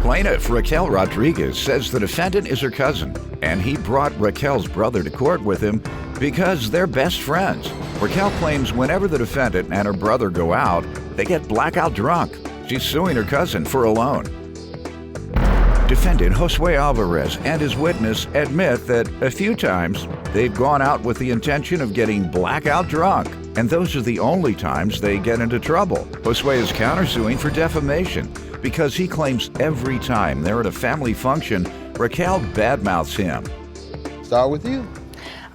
Plaintiff Raquel Rodriguez says the defendant is her cousin, and he brought Raquel's brother to court with him because they're best friends. Raquel claims whenever the defendant and her brother go out, they get blackout drunk. She's suing her cousin for a loan. Defendant Josue Alvarez and his witness admit that a few times they've gone out with the intention of getting blackout drunk, and those are the only times they get into trouble. Josue is countersuing for defamation because he claims every time they're at a family function, Raquel badmouths him. Start with you.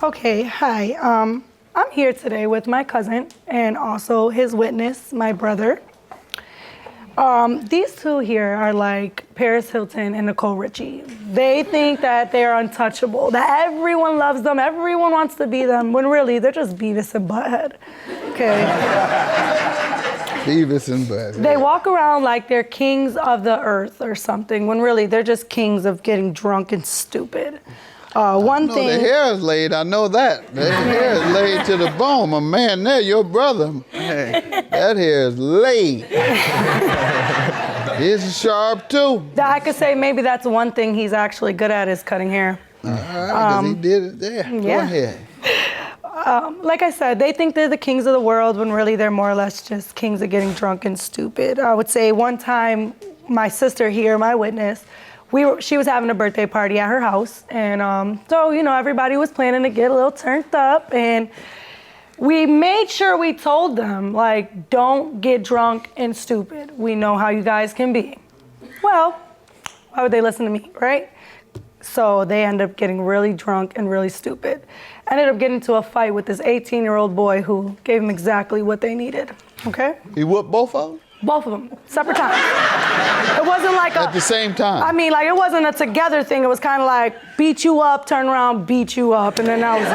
Okay, hi. I'm here today with my cousin and also his witness, my brother. These two here are like Paris Hilton and Nicole Richie. They think that they're untouchable, that everyone loves them, everyone wants to be them, when really they're just Beavis and Butthead. Okay. Beavis and Butthead. They walk around like they're kings of the earth or something, when really they're just kings of getting drunk and stupid. Their hair is laid, I know that. Their hair is laid to the bone. My man there, your brother, hey, that hair is laid. It's sharp too. I could say maybe that's one thing he's actually good at is cutting hair. All right, because he did it there. Yeah. Go ahead. Like I said, they think they're the kings of the world when really they're more or less just kings of getting drunk and stupid. I would say one time, my sister here, my witness, she was having a birthday party at her house, and so, everybody was planning to get a little turned up, and we made sure we told them, like, don't get drunk and stupid. We know how you guys can be. Well, why would they listen to me, right? So they end up getting really drunk and really stupid. Ended up getting into a fight with this 18-year-old boy who gave them exactly what they needed, okay? He whooped both of them? Both of them, separate times. It wasn't like at the same time. I mean, like, it wasn't a together thing. It was kind of like beat you up, turn around, beat you up, and then that was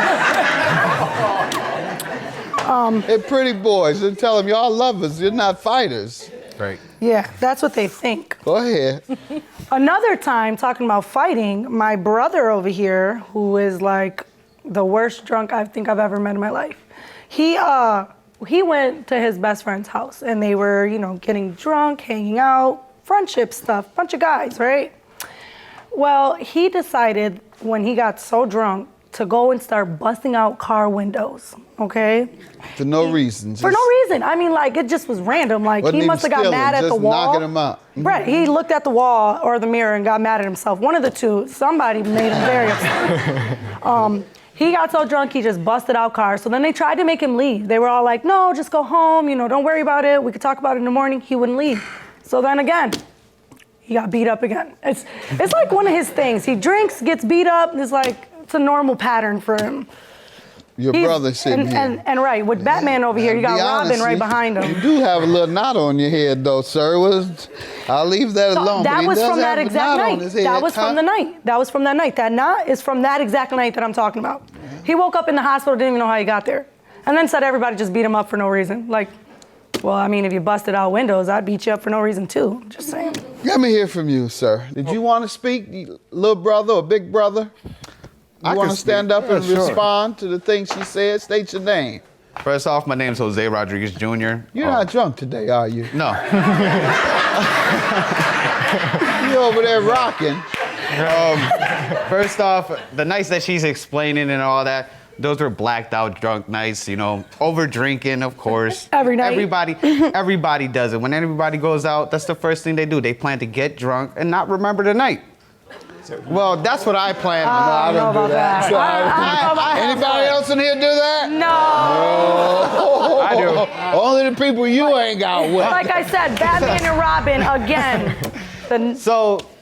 it. They're pretty boys. And tell them y'all lovers. You're not fighters. Right. Yeah, that's what they think. Go ahead. Another time, talking about fighting, my brother over here, who is like the worst drunk I think I've ever met in my life, he went to his best friend's house, and they were, getting drunk, hanging out, friendship stuff, bunch of guys, right? Well, he decided when he got so drunk to go and start busting out car windows, okay? For no reason. For no reason. I mean, like, it just was random. Like, he must have got mad at the wall. Knocking him out. Right, he looked at the wall or the mirror and got mad at himself. One of the two, somebody made him very upset. He got so drunk, he just busted out cars. So then they tried to make him leave. They were all like, no, just go home, don't worry about it. We could talk about it in the morning. He wouldn't leave. So then again, he got beat up again. It's like one of his things. He drinks, gets beat up, and it's a normal pattern for him. Your brother sitting here. And right, with Batman over here, you got Robin right behind him. You do have a little knot on your head, though, sir. I'll leave that alone. That was from that exact night. That was from the night. That was from that night. That knot is from that exact night that I'm talking about. He woke up in the hospital, didn't even know how he got there. And then said everybody just beat him up for no reason. Like, well, I mean, if you busted out windows, I'd beat you up for no reason, too. Just saying. Let me hear from you, sir. Did you want to speak, little brother or big brother? You want to stand up and respond to the things she said? State your name. First off, my name's Jose Rodriguez Jr. You're not drunk today, are you? No. You over there rocking. First off, the nights that she's explaining and all that, those were blacked out drunk nights, over drinking, of course. Every night. Everybody does it. When everybody goes out, that's the first thing they do. They plan to get drunk and not remember the night. Well, that's what I plan. I don't do that. Anybody else in here do that? No. I do. Only the people you ain't got with. Like I said, Batman and Robin again.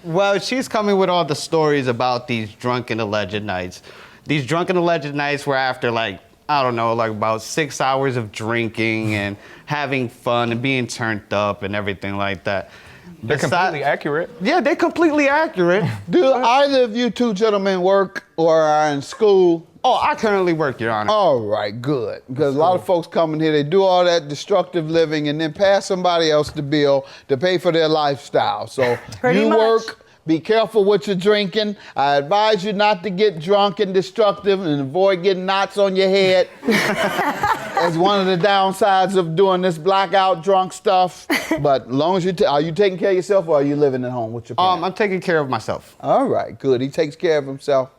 Well, she's coming with all the stories about these drunken alleged nights. These drunken alleged nights were after about 6 hours of drinking and having fun and being turned up and everything like that. They're completely accurate. Yeah, they're completely accurate. Do either of you two gentlemen work or are in school? Oh, I currently work, Your Honor. All right, good. Because a lot of folks come in here, they do all that destructive living and then pass somebody else the bill to pay for their lifestyle. So you work, be careful what you're drinking. I advise you not to get drunk and destructive and avoid getting knots on your head. It's one of the downsides of doing this blackout drunk stuff. But as long as are you taking care of yourself, or are you living at home with your parents? I'm taking care of myself. All right, good. He takes care of himself.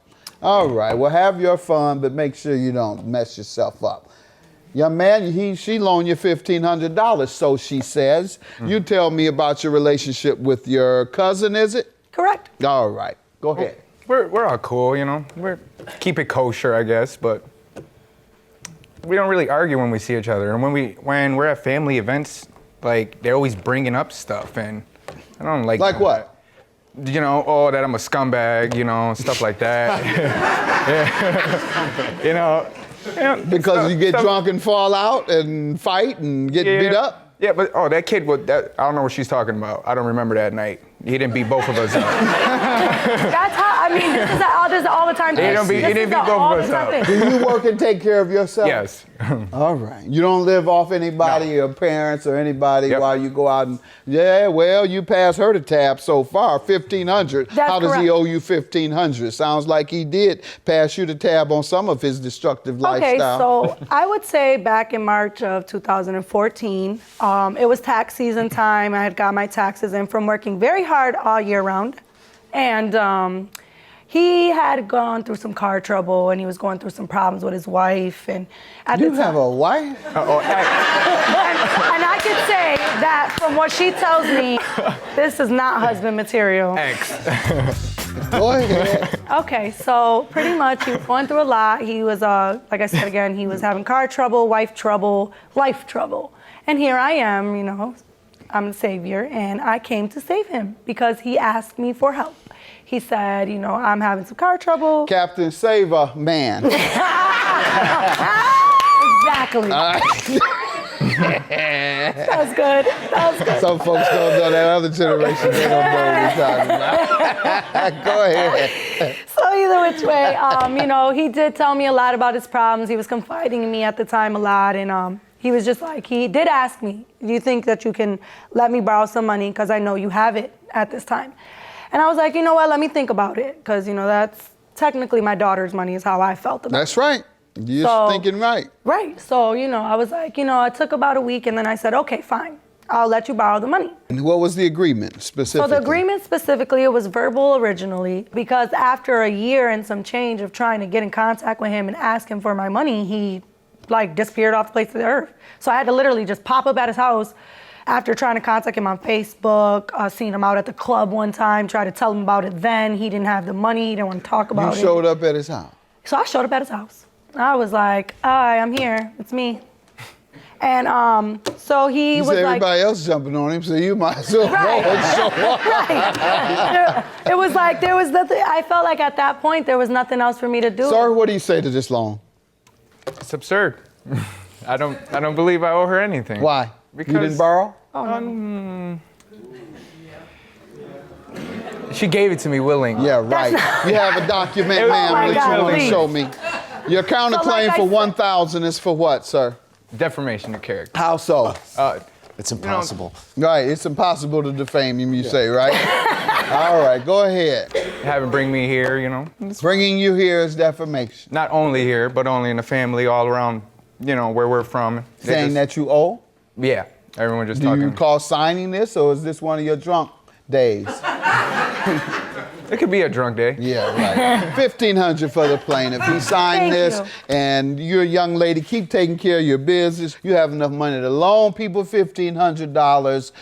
All right, well, have your fun, but make sure you don't mess yourself up. Young man, she loaned you $1,500, so she says. You tell me about your relationship with your cousin, is it? Correct. All right, go ahead. We're all cool, you know. Keep it kosher, I guess, but we don't really argue when we see each other. And when we're at family events, like, they're always bringing up stuff, and I don't like Like that. what? You know, that I'm a scumbag, you know, stuff like that. you know. Because you get drunk and fall out and fight and get beat up? Yeah, but that kid I don't know what she's talking about. I don't remember that night. He didn't beat both of us up. That's how, I mean, this is all the time. He didn't beat both of us up. Do you work and take care of yourself? Yes. All right. You don't live off anybody, your parents or anybody Yep. while you go out and, you passed her the tab so far, $1,500. That's How does he correct. owe you $1,500? Sounds like he did pass you the tab on some of his destructive lifestyle. So I would say back in March of 2014, it was tax season time. I had got my taxes in from working very hard all year round. And he had gone through some car trouble, and he was going through some problems with his wife. And at You the have time, a wife? and I could say that from what she tells me, this is not husband material. Go ahead. Okay, so pretty much he was going through a lot. He was, like I said again, he was having car trouble, wife trouble, life trouble. And here I am, you know, I'm the savior, and I came to save him because he asked me for help. He said, you know, I'm having some car trouble. Captain Saver, man. Exactly. That was good. That was good. Some folks don't know that other generation. They don't know what we're talking about. Go ahead. So either which way, you know, he did tell me a lot about his problems. He was confiding in me at the time a lot, and he was just like, he did ask me, do you think that you can let me borrow some money, because I know you have it at this time. And I was like, you know what, let me think about it, because, you know, that's technically my daughter's money is how I felt about it. That's right. You're thinking right. Right. So, you know, I was like, you know, it took about a week, and then I said, okay, fine. I'll let you borrow the money. And what was the agreement specifically? So the agreement specifically, it was verbal originally, because after a year and some change of trying to get in contact with him and ask him for my money, he like disappeared off the face of the earth. So I had to literally just pop up at his house after trying to contact him on Facebook, seen him out at the club one time, tried to tell him about it then. He didn't have the money, he didn't want to talk about it. You showed up at his house? So I showed up at his house. I was like, hi, I'm here, it's me. And so he was like— everybody else jumping on him, so you might as well go and show up. Right. It was like, there was nothing, I felt like at that point, there was nothing else for me to do. Sir, what do you say to this loan? It's absurd. I don't believe I owe her anything. Why? Because you didn't borrow? Oh, no. She gave it to me willing. Yeah, right. You have a document, ma'am, my that God, you want to please. show me. Your counterclaim for $1,000 is for what, sir? Defamation of character. How so? It's impossible. Right, it's impossible to defame him, you say, right? All right, go ahead. Have him bring me here, you know. Bringing you here is defamation. Not only here, but only in the family all around, you know, where we're from. Saying that you owe? Yeah, everyone just Do talking. you recall signing this, or is this one of your drunk days? It could be a drunk day. Yeah, right. $1,500 for the plaintiff. He signed Thank this, you. and you're a young lady. Keep taking care of your business. You have enough money to loan people $1,500.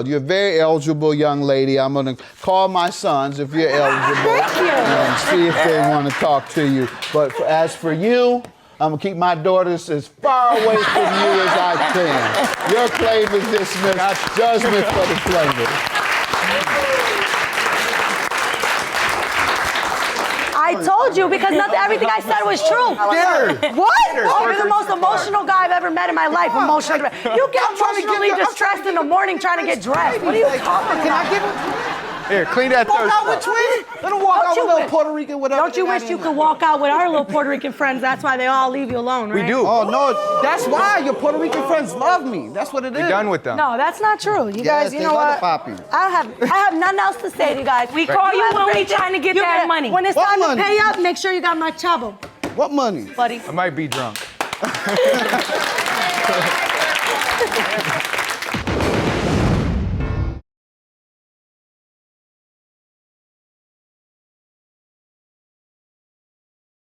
You're a very eligible young lady. I'm going to call my sons if you're eligible. Thank you. And see if they want to talk to you. But as for you, I'm going to keep my daughters as far away from you as I can. Your claim is dismissed. Judgment for the plaintiff. I told you, because everything I said was true. What? Oh, you're the most emotional guy I've ever met in my life. Emotional. You get emotionally distressed in the morning trying to get dressed. What are you talking about? Can I give him? Here, clean that Walk thirst out with up. twins? Let him walk out with little Puerto Rican, whatever. Don't you wish you could walk out with our little Puerto Rican friends? That's why they all leave you alone, right? We do. Oh, no, that's why your Puerto Rican friends love me. That's what it is. We're done with them. No, that's not true. You Yes, guys, you they know love what? to pop you. I have nothing else to say to you guys. We call you when we trying to get that money. When it's What time money? to pay up, make sure you got my trouble, What money? buddy. I might be drunk.